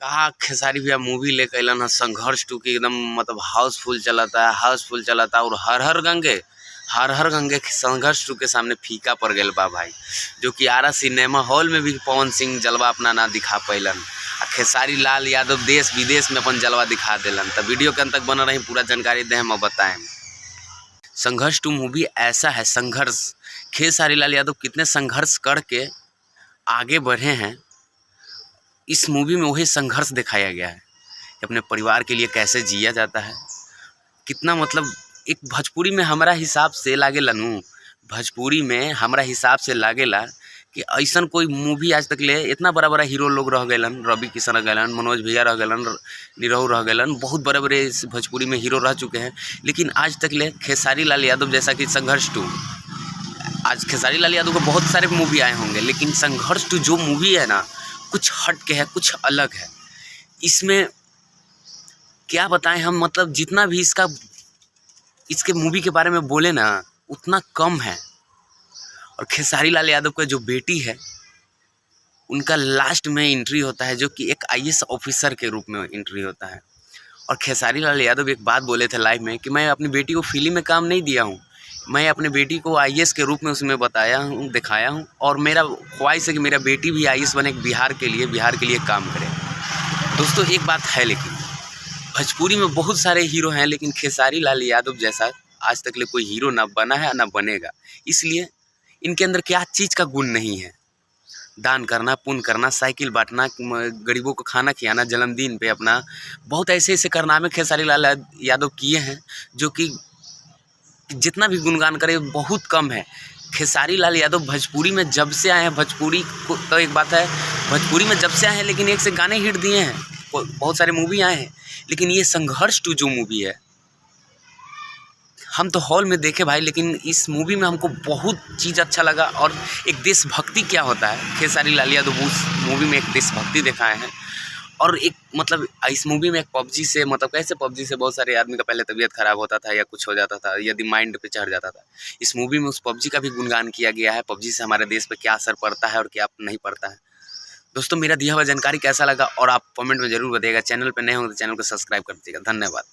कहा खेसारी भैया मूवी लेके अलन है संघर्ष 2 की एकदम मतलब हाउसफुल चलता और हर हर गंगे संघर्ष 2 के सामने फीका पड़ गए बा भाई। जो कि आरा सिनेमा हॉल में भी पवन सिंह जलवा अपना ना दिखा पैलन, खेसारी लाल यादव देश विदेश में अपन जलवा दिखा दिलन। तो वीडियो के अंत तक बना रही, पूरा जानकारी दे हम बताएं। संघर्ष 2 मूवी ऐसा है, संघर्ष खेसारी लाल यादव कितने संघर्ष करके आगे बढ़े हैं। इस मूवी में वही संघर्ष दिखाया गया है कि अपने परिवार के लिए कैसे जिया जाता है। कितना मतलब एक भोजपुरी में हमारा हिसाब से लागेला भोजपुरी में हमारा हिसाब से लागेला कि ऐसा कोई मूवी आज तक ले इतना बड़ा बड़ा हीरो लोग रह गए, रवि किशन रह गए, मनोज भैया रह गए, निरहू रह गए, बहुत बड़े बड़े भोजपुरी में हीरो रह चुके हैं। लेकिन आज तक ले खेसारी लाल यादव जैसा कि संघर्ष 2, आज खेसारी लाल यादव को बहुत सारे मूवी आए होंगे, लेकिन संघर्ष 2 जो मूवी है ना, कुछ हट के है, कुछ अलग है। इसमें क्या बताएं हम, मतलब जितना भी इसके मूवी के बारे में बोले ना उतना कम है। और खेसारी लाल यादव का जो बेटी है उनका लास्ट में एंट्री होता है, जो कि एक IAS ऑफिसर के रूप में एंट्री होता है। और खेसारी लाल यादव एक बात बोले थे लाइव में कि मैं अपनी बेटी को फिल्म में काम नहीं दिया हूँ, मैं अपने बेटी को IAS के रूप में उसमें बताया हूँ, दिखाया हूँ। और मेरा ख्वाहिश है कि मेरा बेटी भी IAS बने, बिहार के लिए काम करे। दोस्तों एक बात है, लेकिन भोजपुरी में बहुत सारे हीरो हैं, लेकिन खेसारी लाल यादव जैसा आज तक ले कोई हीरो ना बना है ना बनेगा। इसलिए इनके अंदर क्या चीज़ का गुण नहीं है। दान करना, पुण्य करना, साइकिल बांटना, गरीबों को खाना खिलाना, जन्मदिन पे अपना बहुत ऐसे कारनामे खेसारी लाल यादव किए हैं, जो कि जितना भी गुणगान करे बहुत कम है। खेसारी लाल यादव भोजपुरी में जब से आए हैं, भोजपुरी को तो एक बात है, भोजपुरी में जब से आए हैं, लेकिन एक से गाने हिट दिए हैं, बहुत सारे मूवी आए हैं। लेकिन ये संघर्ष 2 जो मूवी है, हम तो हॉल में देखे भाई, लेकिन इस मूवी में हमको बहुत चीज़ अच्छा लगा। और एक देशभक्ति क्या होता है, खेसारी लाल यादव उस मूवी में एक देशभक्ति दिखाए हैं। और एक मतलब इस मूवी में एक PUBG से, मतलब कैसे PUBG से बहुत सारे आदमी का पहले तबीयत खराब होता था या कुछ हो जाता था, यदि माइंड पे चढ़ जाता था। इस मूवी में उस PUBG का भी गुणगान किया गया है, PUBG से हमारे देश पे क्या असर पड़ता है और क्या नहीं पड़ता है। दोस्तों मेरा दिया हुआ जानकारी कैसा लगा और आप कमेंट में ज़रूर बताइएगा। चैनल पे नए होंगे तो चैनल को सब्सक्राइब कर दीजिएगा। धन्यवाद।